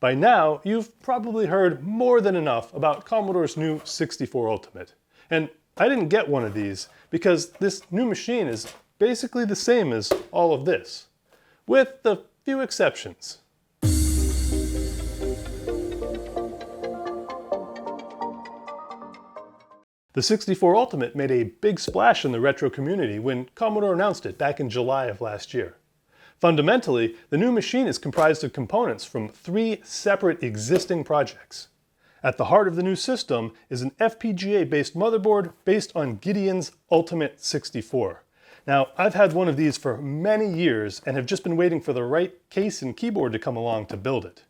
By now, you've probably heard more than enough about Commodore's new 64 Ultimate. And I didn't get one of these because this new machine is basically the same as all of this, with a few exceptions. The 64 Ultimate made a big splash in the retro community when Commodore announced it back in July of last year. Fundamentally, the new machine is comprised of components from 3 separate existing projects. At the heart of the new system is an FPGA-based motherboard based on Gideon's Ultimate 64. Now, I've had one of these for many years and have just been waiting for the right case and keyboard to come along to build it.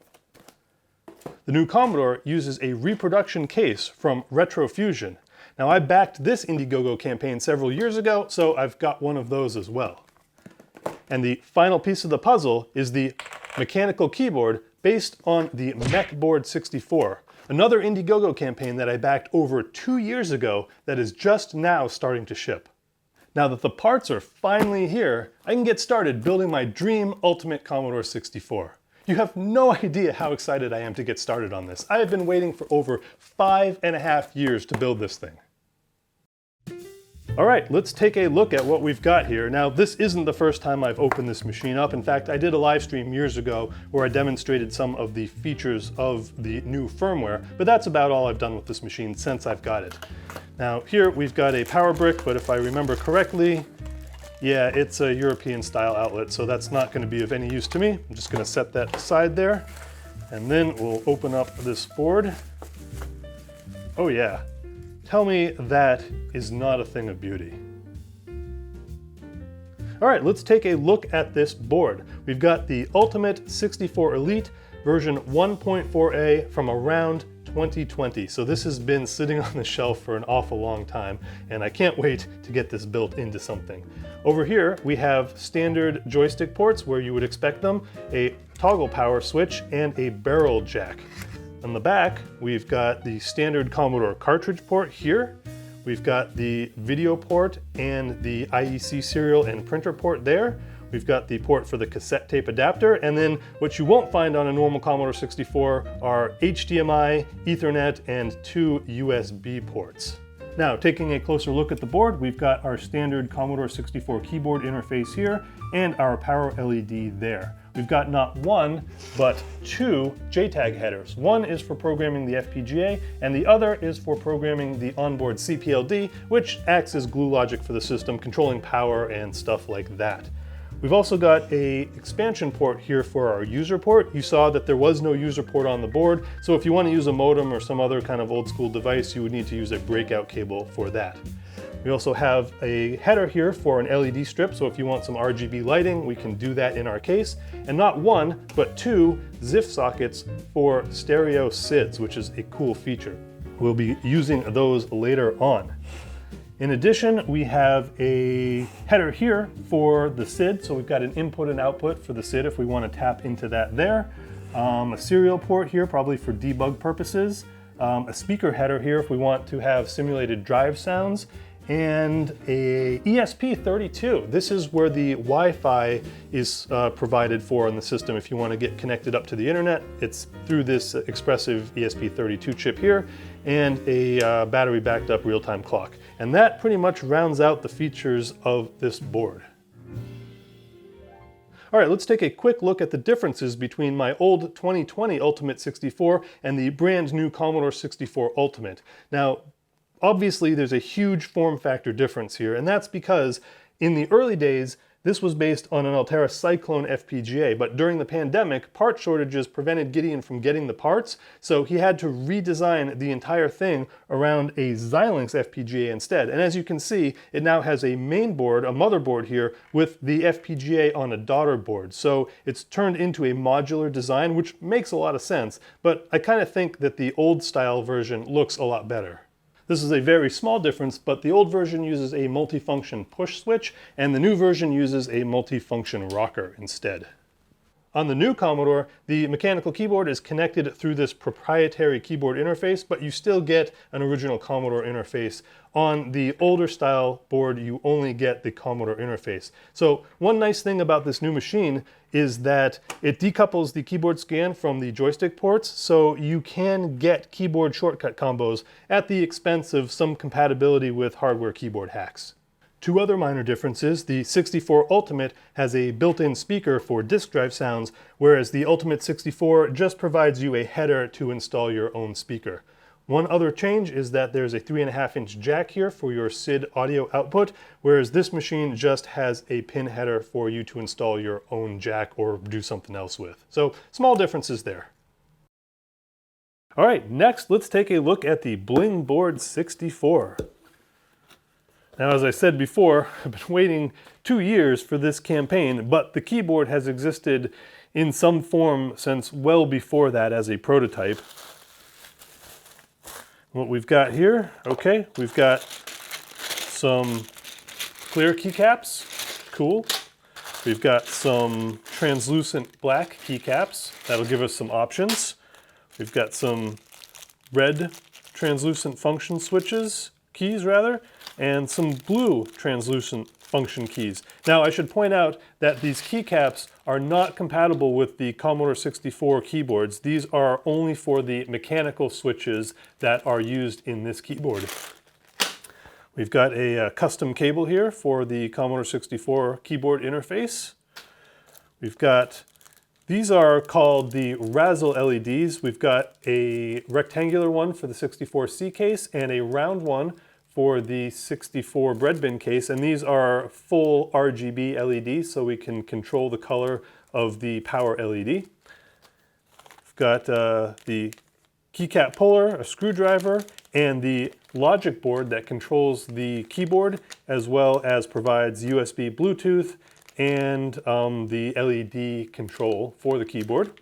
The new Commodore uses a reproduction case from RetroFuzion. Now, I backed this Indiegogo campaign several years ago, so I've got one of those as well. And the final piece of the puzzle is the mechanical keyboard based on the MechBoard 64, another Indiegogo campaign that I backed over 2 years ago that is just now starting to ship. Now that the parts are finally here, I can get started building my dream Ultimate Commodore 64. You have no idea how excited I am to get started on this. I have been waiting for over 5.5 years to build this thing. All right, let's take a look at what we've got here. Now, this isn't the first time I've opened this machine up. In fact, I did a live stream years ago where I demonstrated some of the features of the new firmware, but that's about all I've done with this machine since I've got it. Now, here we've got a power brick, but if I remember correctly, yeah, it's a European style outlet, so that's not going to be of any use to me. I'm just going to set that aside there, and then we'll open up this board. Oh yeah, tell me that is not a thing of beauty. All right, let's take a look at this board. We've got the Ultimate 64 Elite version 1.4a from around 2020. So this has been sitting on the shelf for an awful long time, and I can't wait to get this built into something. Over here, we have standard joystick ports where you would expect them, a toggle power switch, and a barrel jack. On the back, we've got the standard Commodore cartridge port here. We've got the video port and the IEC serial and printer port there. We've got the port for the cassette tape adapter, and then what you won't find on a normal Commodore 64 are HDMI, Ethernet, and 2 USB ports. Now, taking a closer look at the board, we've got our standard Commodore 64 keyboard interface here and our power LED there. We've got not one, but 2 JTAG headers. One is for programming the FPGA, and the other is for programming the onboard CPLD, which acts as glue logic for the system, controlling power and stuff like that. We've also got an expansion port here for our user port. You saw that there was no user port on the board, so if you want to use a modem or some other kind of old school device, you would need to use a breakout cable for that. We also have a header here for an LED strip, so if you want some RGB lighting, we can do that in our case. And not one, but 2 ZIF sockets for stereo SIDs, which is a cool feature. We'll be using those later on. In addition, we have a header here for the SID, so we've got an input and output for the SID if we want to tap into that there. A serial port here, probably for debug purposes. A speaker header here if we want to have simulated drive sounds. And a ESP32. This is where the Wi-Fi is provided for in the system if you want to get connected up to the internet. It's through this expressive ESP32 chip here, and a battery backed up real-time clock. And that pretty much rounds out the features of this board. All right, let's take a quick look at the differences between my old 2020 Ultimate 64 and the brand new Commodore 64 Ultimate. Now, obviously, there's a huge form factor difference here, and that's because in the early days, this was based on an Altera Cyclone FPGA, but during the pandemic, part shortages prevented Gideon from getting the parts, so he had to redesign the entire thing around a Xilinx FPGA instead. And as you can see, it now has a main board, a motherboard here, with the FPGA on a daughter board. So it's turned into a modular design, which makes a lot of sense, but I kind of think that the old style version looks a lot better. This is a very small difference, but the old version uses a multifunction push switch, and the new version uses a multifunction rocker instead. On the new Commodore, the mechanical keyboard is connected through this proprietary keyboard interface, but you still get an original Commodore interface. On the older style board, you only get the Commodore interface. So one nice thing about this new machine is that it decouples the keyboard scan from the joystick ports, so you can get keyboard shortcut combos at the expense of some compatibility with hardware keyboard hacks. Two other minor differences: the 64 Ultimate has a built-in speaker for disk drive sounds, whereas the Ultimate 64 just provides you a header to install your own speaker. One other change is that there's a 3.5-inch jack here for your SID audio output, whereas this machine just has a pin header for you to install your own jack or do something else with. So small differences there. All right, next let's take a look at the BlingBoard 64. Now, as I said before, I've been waiting 2 years for this campaign, but the keyboard has existed in some form since well before that as a prototype. What we've got here, okay, we've got some clear keycaps, cool. We've got some translucent black keycaps, that'll give us some options. We've got some red translucent function switches, keys rather, and some blue translucent function keys. Now, I should point out that these keycaps are not compatible with the Commodore 64 keyboards. These are only for the mechanical switches that are used in this keyboard. We've got a custom cable here for the Commodore 64 keyboard interface. We've got, these are called the Razzle LEDs. We've got a rectangular one for the 64C case and a round one for the 64 bread bin case, and these are full RGB LEDs, so we can control the color of the power LED. We've got the keycap puller, a screwdriver, and the logic board that controls the keyboard, as well as provides USB Bluetooth and the LED control for the keyboard.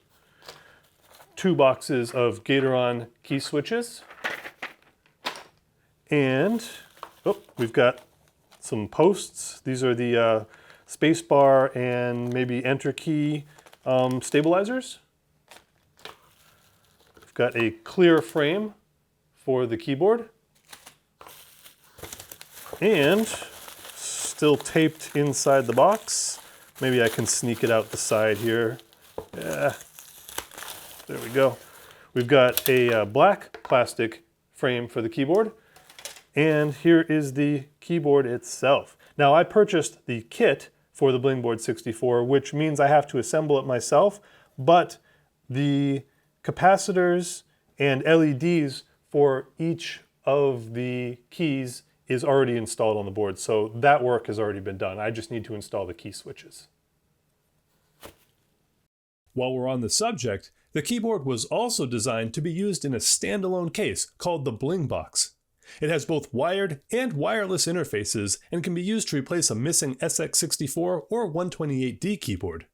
2 boxes of Gatoron key switches. And we've got some posts. These are the spacebar and maybe enter key stabilizers. We've got a clear frame for the keyboard. And still taped inside the box. Maybe I can sneak it out the side here. Yeah, there we go. We've got a black plastic frame for the keyboard. And here is the keyboard itself. Now, I purchased the kit for the BlingBoard 64, which means I have to assemble it myself, but the capacitors and LEDs for each of the keys is already installed on the board, so that work has already been done. I just need to install the key switches. While we're on the subject, the keyboard was also designed to be used in a standalone case called the BlingBox. It has both wired and wireless interfaces and can be used to replace a missing SX64 or 128D keyboard.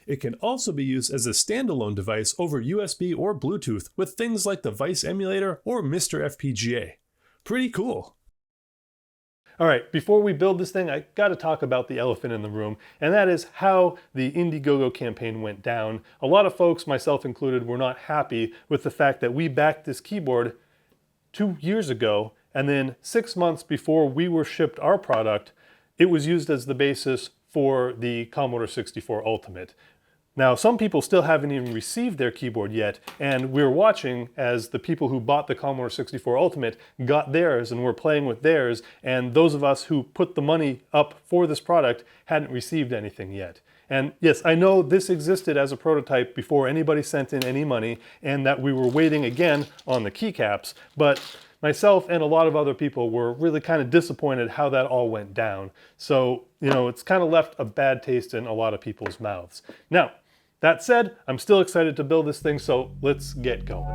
It can also be used as a standalone device over USB or Bluetooth with things like the Vice emulator or Mr. FPGA. Pretty cool. All right, before we build this thing, I got to talk about the elephant in the room, and that is how the Indiegogo campaign went down. A lot of folks, myself included, were not happy with the fact that we backed this keyboard 2 years ago, and then 6 months before we were shipped our product, it was used as the basis for the Commodore 64 Ultimate. Now, some people still haven't even received their keyboard yet, and we're watching as the people who bought the Commodore 64 Ultimate got theirs and were playing with theirs, and those of us who put the money up for this product hadn't received anything yet. And yes, I know this existed as a prototype before anybody sent in any money, and that we were waiting again on the keycaps, but myself and a lot of other people were really kind of disappointed how that all went down. So, you know, it's kind of left a bad taste in a lot of people's mouths. Now, that said, I'm still excited to build this thing, so let's get going.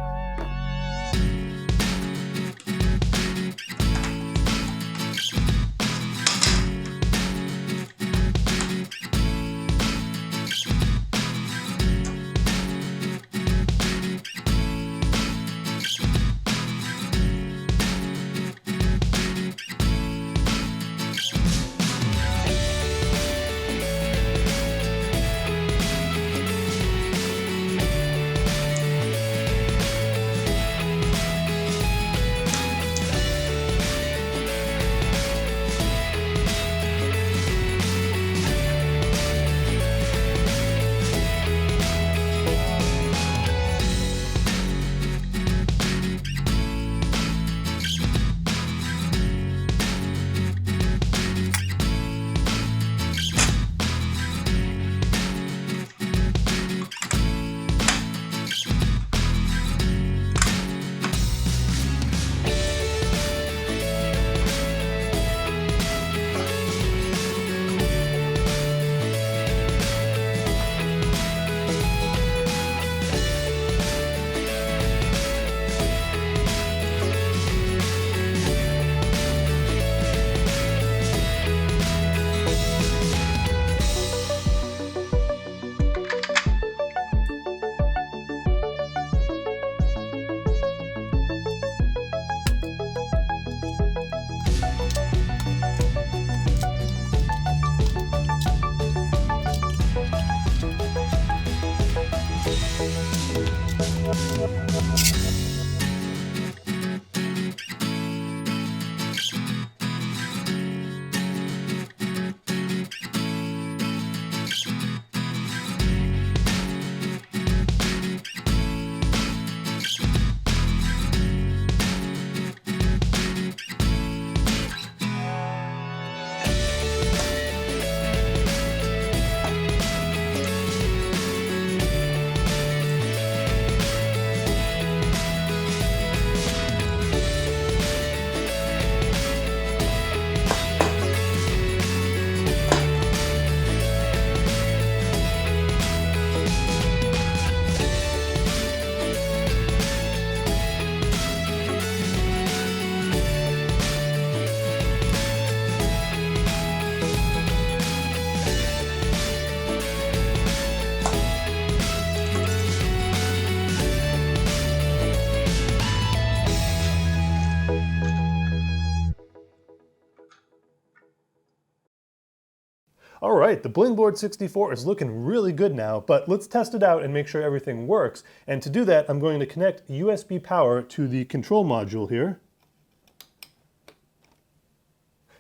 All right, the BlingBoard 64 is looking really good now, but let's test it out and make sure everything works. And to do that, I'm going to connect USB power to the control module here.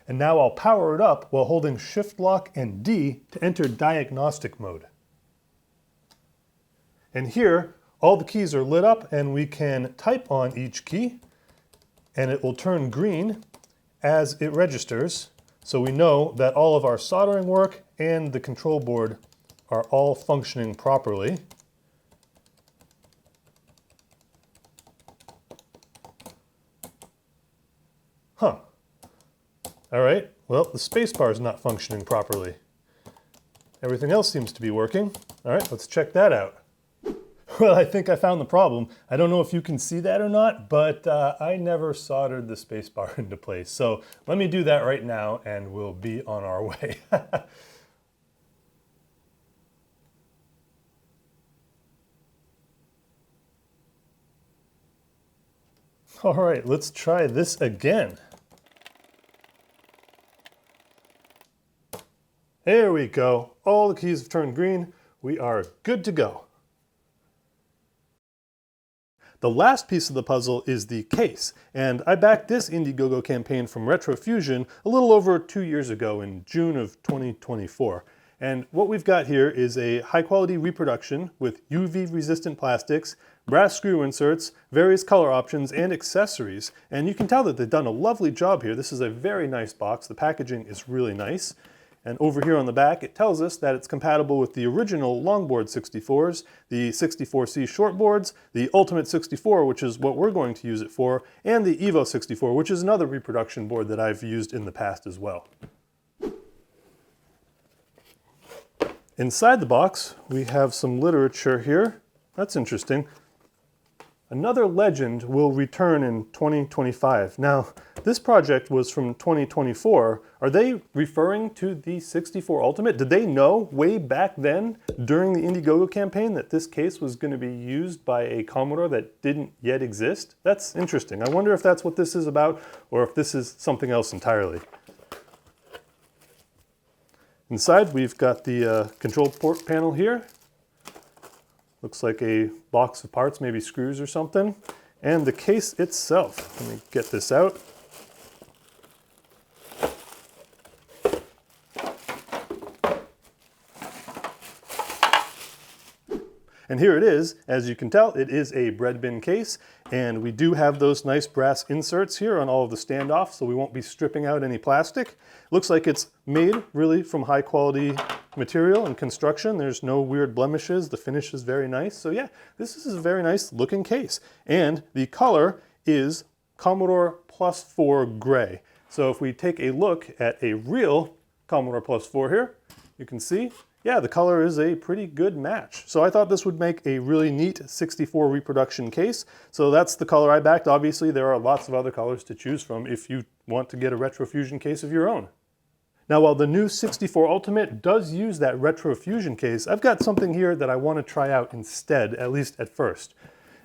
And now I'll power it up while holding Shift Lock and D to enter diagnostic mode. And here, all the keys are lit up and we can type on each key and it will turn green as it registers. So we know that all of our soldering work and the control board are all functioning properly. Huh. All right, well, the spacebar is not functioning properly. Everything else seems to be working. All right, let's check that out. Well, I think I found the problem. I don't know if you can see that or not, but I never soldered the spacebar into place. So let me do that right now and we'll be on our way. All right, let's try this again. There we go. All the keys have turned green. We are good to go. The last piece of the puzzle is the case, and I backed this Indiegogo campaign from RetroFuzion a little over 2 years ago in June of 2024. And what we've got here is a high-quality reproduction with UV-resistant plastics, brass screw inserts, various color options, and accessories. And you can tell that they've done a lovely job here. This is a very nice box. The packaging is really nice. And over here on the back, it tells us that it's compatible with the original longboard 64s, the 64C shortboards, the Ultimate 64, which is what we're going to use it for, and the Evo 64, which is another reproduction board that I've used in the past as well. Inside the box, we have some literature here. That's interesting. Another legend will return in 2025. Now, this project was from 2024. Are they referring to the 64 Ultimate? Did they know way back then during the Indiegogo campaign that this case was going to be used by a Commodore that didn't yet exist? That's interesting. I wonder if that's what this is about or if this is something else entirely. Inside, we've got the control port panel here. Looks like a box of parts, maybe screws or something. And the case itself. Let me get this out. And here it is. As you can tell, it is a bread bin case, and we do have those nice brass inserts here on all of the standoffs, so we won't be stripping out any plastic. Looks like it's made really from high quality material and construction. There's no weird blemishes. The finish is very nice. So yeah, this is a very nice looking case. And the color is Commodore +4 gray. So if we take a look at a real Commodore +4 here, you can see, yeah, the color is a pretty good match. So I thought this would make a really neat 64 reproduction case. So that's the color I backed. Obviously, there are lots of other colors to choose from if you want to get a RetroFuzion case of your own. Now, while the new 64 Ultimate does use that RetroFuzion case, I've got something here that I want to try out instead, at least at first.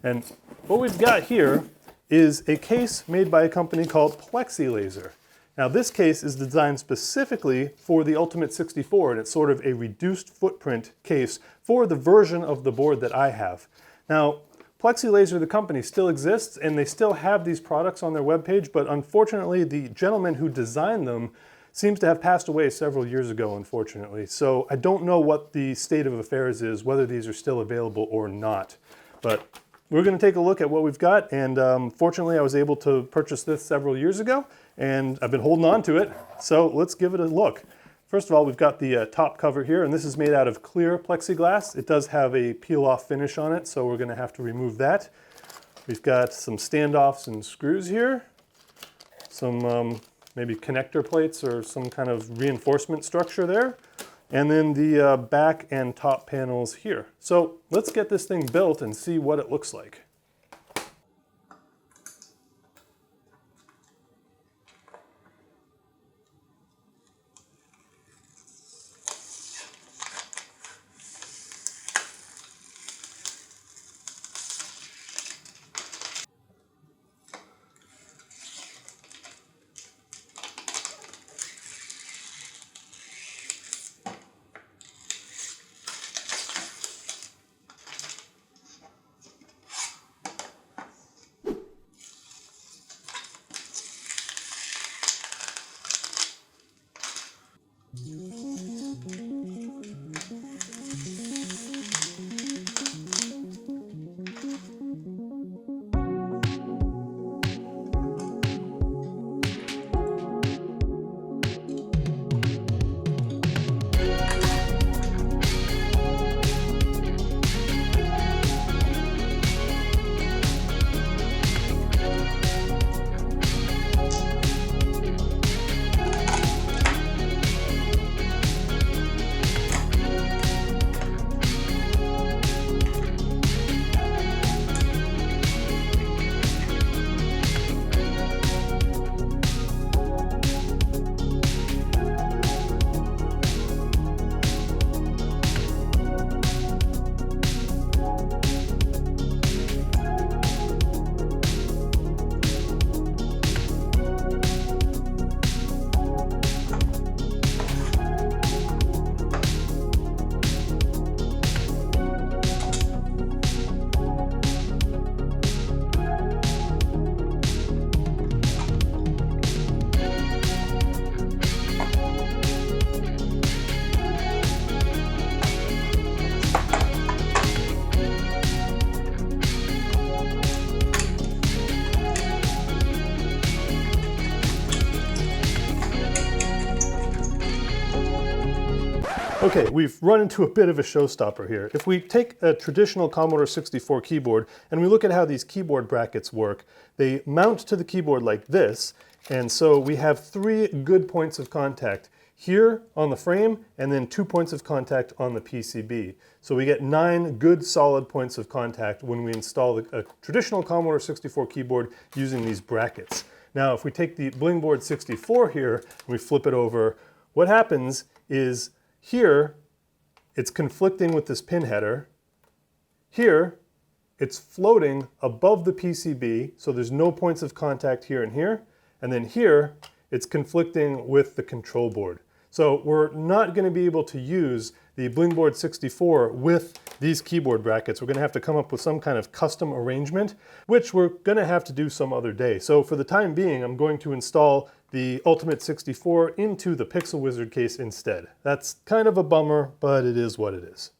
And what we've got here is a case made by a company called Plexilaser. Now, this case is designed specifically for the Ultimate 64, and it's sort of a reduced footprint case for the version of the board that I have. Now, Plexilaser, the company, still exists, and they still have these products on their webpage, but unfortunately the gentleman who designed them seems to have passed away several years ago, unfortunately. So I don't know what the state of affairs is, whether these are still available or not. But we're going to take a look at what we've got, and fortunately I was able to purchase this several years ago, and I've been holding on to it, so let's give it a look. First of all, we've got the top cover here, and this is made out of clear plexiglass. It does have a peel-off finish on it, so we're going to have to remove that. We've got some standoffs and screws here, some maybe connector plates or some kind of reinforcement structure there, and then the back and top panels here. So let's get this thing built and see what it looks like. Okay, we've run into a bit of a showstopper here. If we take a traditional Commodore 64 keyboard and we look at how these keyboard brackets work, they mount to the keyboard like this, and so we have 3 good points of contact here on the frame and then 2 points of contact on the PCB. So we get 9 good solid points of contact when we install a traditional Commodore 64 keyboard using these brackets. Now if we take the BlingBoard 64 here and we flip it over, what happens is here, it's conflicting with this pin header. Here, it's floating above the PCB, so there's no points of contact here and here. And then here, it's conflicting with the control board. So we're not going to be able to use the BlingBoard 64 with these keyboard brackets. We're going to have to come up with some kind of custom arrangement, which we're going to have to do some other day. So for the time being, I'm going to install the Ultimate 64 into the Pixel Wizard case instead. That's kind of a bummer, but it is what it is.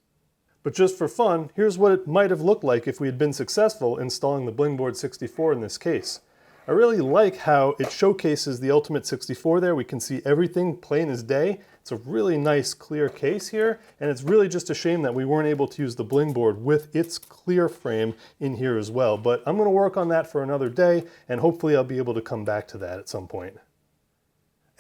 But just for fun, here's what it might have looked like if we had been successful installing the BlingBoard 64 in this case. I really like how it showcases the Ultimate 64 there. We can see everything plain as day. It's a really nice clear case here, and it's really just a shame that we weren't able to use the BlingBoard with its clear frame in here as well. But I'm going to work on that for another day, and hopefully I'll be able to come back to that at some point.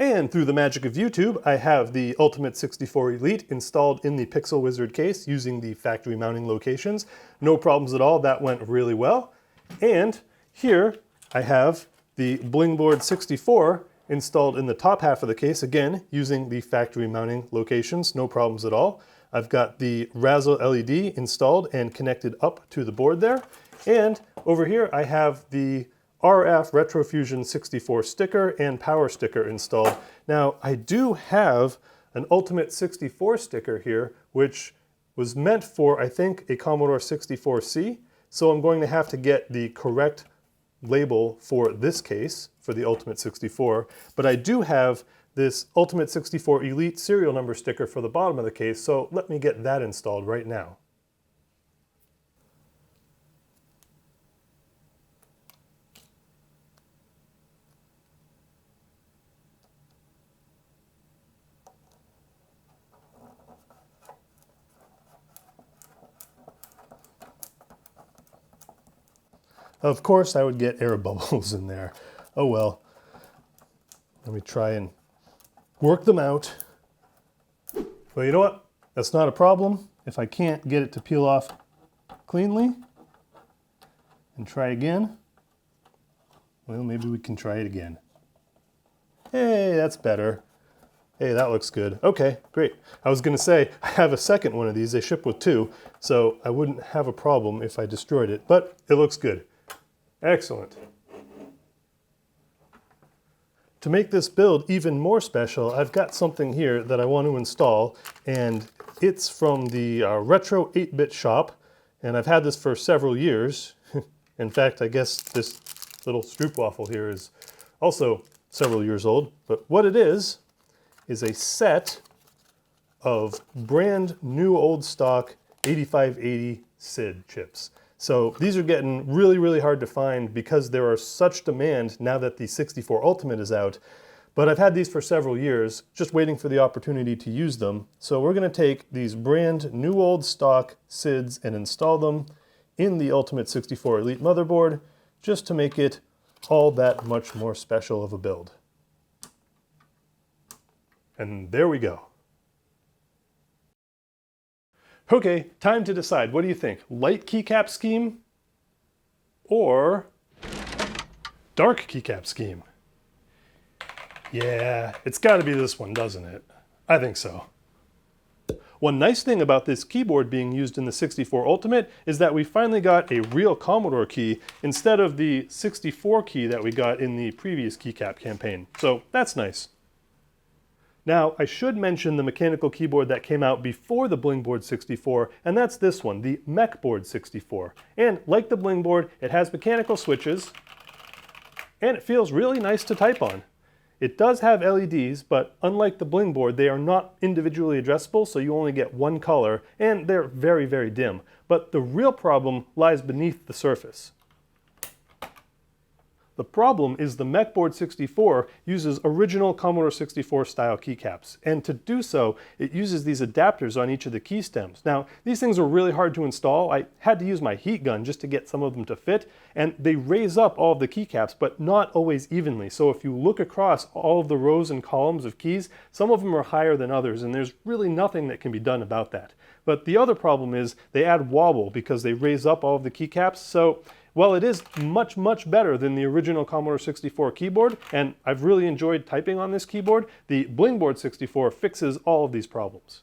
And through the magic of YouTube, I have the Ultimate 64 Elite installed in the Pixel Wizard case using the factory mounting locations. No problems at all, that went really well. And here I have the BlingBoard 64 installed in the top half of the case, again, using the factory mounting locations, no problems at all. I've got the Razzle LED installed and connected up to the board there. And over here I have the RF RetroFuzion 64 sticker and power sticker installed. Now I do have an Ultimate 64 sticker here, which was meant for, I think, a Commodore 64C. so I'm going to have to get the correct label for this case, for the Ultimate 64, but I do have this Ultimate 64 Elite serial number sticker for the bottom of the case, so let me get that installed right now. Of course I would get air bubbles in there. Oh well. Let me try and work them out. Well, you know what? That's not a problem. If I can't get it to peel off cleanly, and try again, well, maybe we can try it again. Hey, that's better. Hey, that looks good. Okay, great. I was gonna say, I have a second one of these. They ship with two, so I wouldn't have a problem if I destroyed it, but it looks good. Excellent. To make this build even more special, I've got something here that I want to install, and it's from the Retro 8-bit shop, and I've had this for several years. In fact, I guess this little stroopwafel here is also several years old, but what it is a set of brand new old stock 8580 SID chips. So these are getting really, really hard to find because there are such demand now that the 64 Ultimate is out. But I've had these for several years, just waiting for the opportunity to use them. So we're gonna take these brand new old stock SIDs and install them in the Ultimate 64 Elite motherboard, just to make it all that much more special of a build. And there we go. Okay, time to decide. What do you think? Light keycap scheme or dark keycap scheme? Yeah, it's got to be this one, doesn't it? I think so. One nice thing about this keyboard being used in the 64 Ultimate is that we finally got a real Commodore key instead of the 64 key that we got in the previous keycap campaign. So that's nice. Now, I should mention the mechanical keyboard that came out before the BlingBoard 64, and that's this one, the MechBoard 64. And like the BlingBoard, it has mechanical switches, and it feels really nice to type on. It does have LEDs, but unlike the BlingBoard, they are not individually addressable, so you only get one color, and they're very, very dim. But the real problem lies beneath the surface. The problem is the MechBoard 64 uses original Commodore 64 style keycaps, and to do so, it uses these adapters on each of the key stems. Now, these things are really hard to install. I had to use my heat gun just to get some of them to fit, and they raise up all of the keycaps, but not always evenly. So if you look across all of the rows and columns of keys, some of them are higher than others, and there's really nothing that can be done about that. But the other problem is they add wobble because they raise up all of the keycaps, so while it is much, much better than the original Commodore 64 keyboard, and I've really enjoyed typing on this keyboard, the BlingBoard 64 fixes all of these problems.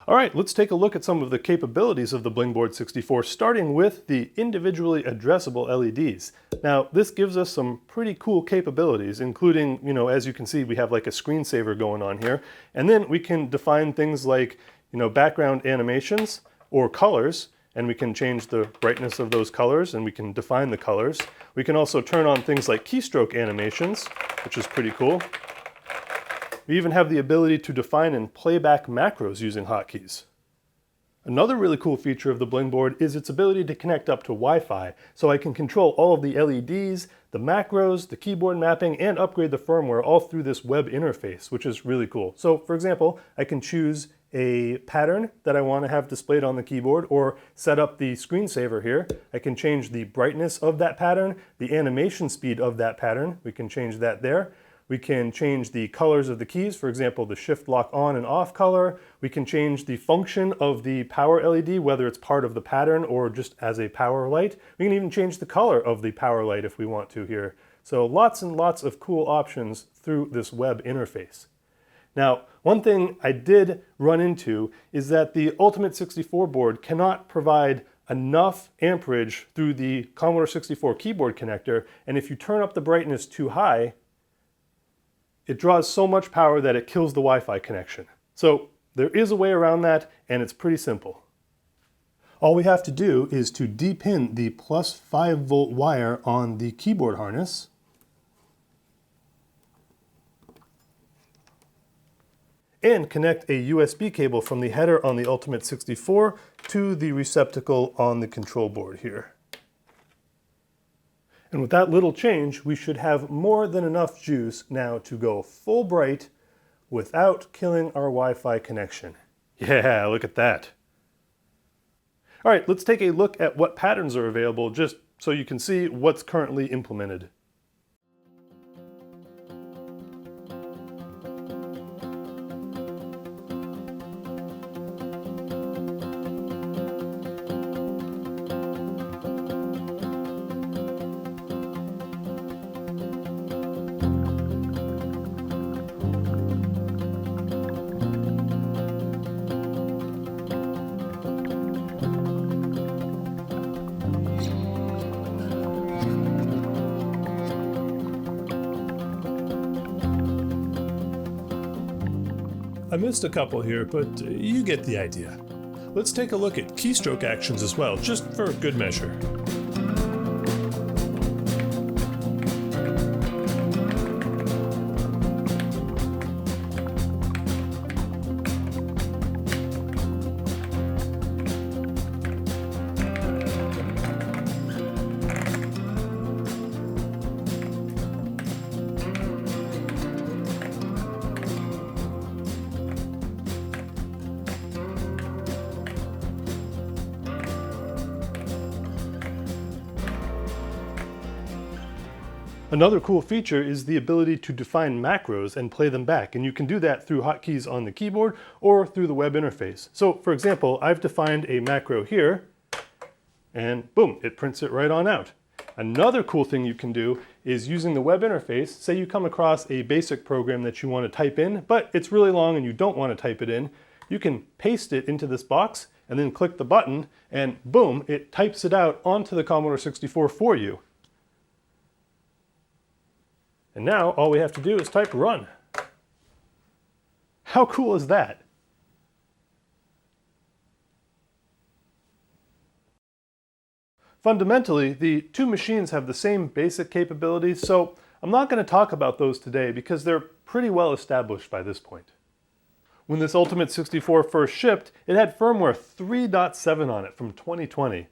All right, let's take a look at some of the capabilities of the BlingBoard 64, starting with the individually addressable LEDs. Now, this gives us some pretty cool capabilities, including, as you can see, we have like a screensaver going on here, and then we can define things like, background animations or colors, and we can change the brightness of those colors, and we can define the colors. We can also turn on things like keystroke animations, which is pretty cool. We even have the ability to define and play back macros using hotkeys. Another really cool feature of the BlingBoard is its ability to connect up to Wi-Fi, so I can control all of the LEDs, the macros, the keyboard mapping, and upgrade the firmware all through this web interface, which is really cool. So, for example, I can choose a pattern that I want to have displayed on the keyboard, or set up the screensaver here. I can change the brightness of that pattern, the animation speed of that pattern. We can change that there. We can change the colors of the keys, for example, the shift lock on and off color. We can change the function of the power LED, whether it's part of the pattern or just as a power light. We can even change the color of the power light if we want to here. So lots and lots of cool options through this web interface. Now, one thing I did run into is that the Ultimate 64 board cannot provide enough amperage through the Commodore 64 keyboard connector, and if you turn up the brightness too high, it draws so much power that it kills the Wi-Fi connection. So there is a way around that, and it's pretty simple. All we have to do is to depin the plus 5 volt wire on the keyboard harness, and connect a USB cable from the header on the Ultimate 64 to the receptacle on the control board here. And with that little change, we should have more than enough juice now to go full bright without killing our Wi-Fi connection. Yeah, look at that. All right, let's take a look at what patterns are available just so you can see what's currently implemented. I missed a couple here, but you get the idea. Let's take a look at keystroke actions as well, just for good measure. Another cool feature is the ability to define macros and play them back, and you can do that through hotkeys on the keyboard or through the web interface. So for example, I've defined a macro here, and boom, it prints it right on out. Another cool thing you can do is using the web interface. Say you come across a basic program that you want to type in, but it's really long and you don't want to type it in. You can paste it into this box and then click the button, and boom, it types it out onto the Commodore 64 for you. And now all we have to do is type run. How cool is that? Fundamentally, the two machines have the same basic capabilities, so I'm not going to talk about those today because they're pretty well established by this point. When this Ultimate 64 first shipped, it had firmware 3.7 on it from 2020.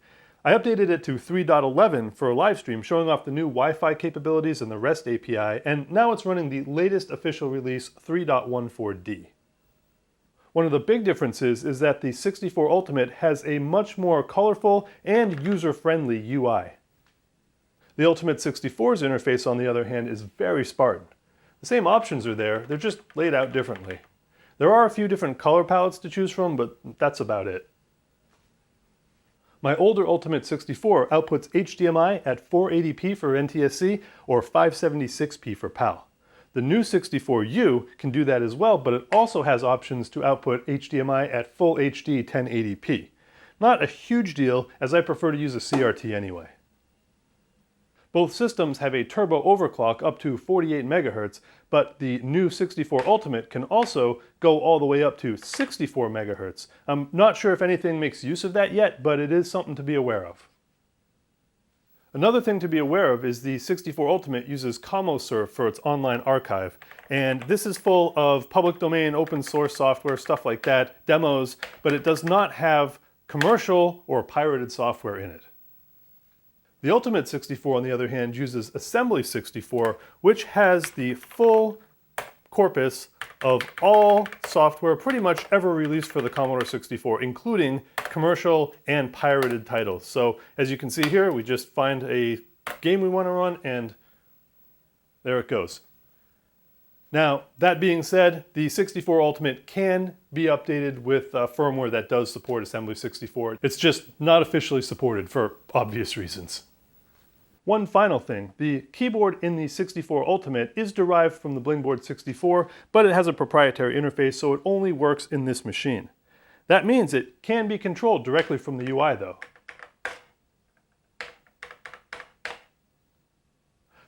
I updated it to 3.11 for a live stream showing off the new Wi-Fi capabilities and the REST API, and now it's running the latest official release 3.14D. One of the big differences is that the 64 Ultimate has a much more colorful and user-friendly UI. The Ultimate 64's interface, on the other hand, is very Spartan. The same options are there, they're just laid out differently. There are a few different color palettes to choose from, but that's about it. My older Ultimate 64 outputs HDMI at 480p for NTSC or 576p for PAL. The new 64U can do that as well, but it also has options to output HDMI at Full HD 1080p. Not a huge deal, as I prefer to use a CRT anyway. Both systems have a turbo overclock up to 48 MHz, but the new 64 Ultimate can also go all the way up to 64 MHz. I'm not sure if anything makes use of that yet, but it is something to be aware of. Another thing to be aware of is the 64 Ultimate uses Commodore for its online archive, and this is full of public domain, open source software, stuff like that, demos, but it does not have commercial or pirated software in it. The Ultimate 64, on the other hand, uses Assembly 64, which has the full corpus of all software pretty much ever released for the Commodore 64, including commercial and pirated titles. So as you can see here, we just find a game we want to run, and there it goes. Now, that being said, the 64 Ultimate can be updated with firmware that does support Assembly 64. It's just not officially supported for obvious reasons. One final thing, the keyboard in the 64 Ultimate is derived from the BlingBoard 64, but it has a proprietary interface, so it only works in this machine. That means it can be controlled directly from the UI though.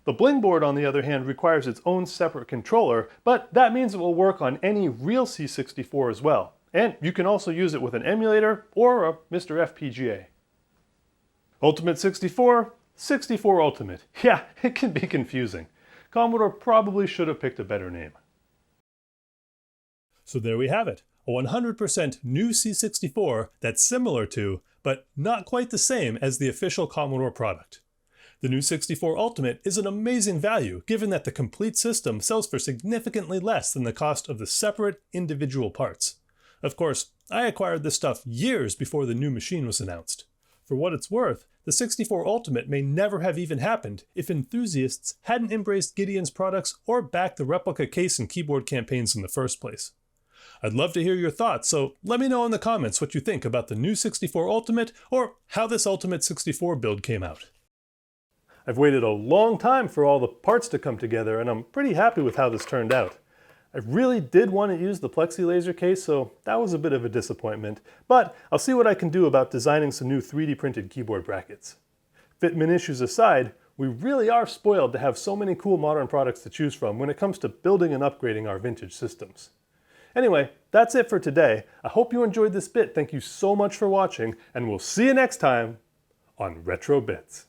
The BlingBoard, on the other hand, requires its own separate controller, but that means it will work on any real C64 as well. And you can also use it with an emulator or a Mr. FPGA. Ultimate 64, 64 Ultimate. Yeah, it can be confusing. Commodore probably should have picked a better name. So there we have it, a 100% new C64 that's similar to, but not quite the same as the official Commodore product. The new 64 Ultimate is an amazing value given that the complete system sells for significantly less than the cost of the separate individual parts. Of course, I acquired this stuff years before the new machine was announced. For what it's worth, the 64 Ultimate may never have even happened if enthusiasts hadn't embraced Gideon's products or backed the replica case and keyboard campaigns in the first place. I'd love to hear your thoughts, so let me know in the comments what you think about the new 64 Ultimate or how this Ultimate 64 build came out. I've waited a long time for all the parts to come together, and I'm pretty happy with how this turned out. I really did want to use the Plexilaser case, so that was a bit of a disappointment, but I'll see what I can do about designing some new 3D printed keyboard brackets. Fitment issues aside, we really are spoiled to have so many cool modern products to choose from when it comes to building and upgrading our vintage systems. Anyway, that's it for today. I hope you enjoyed this bit. Thank you so much for watching, and we'll see you next time on Retro Bits.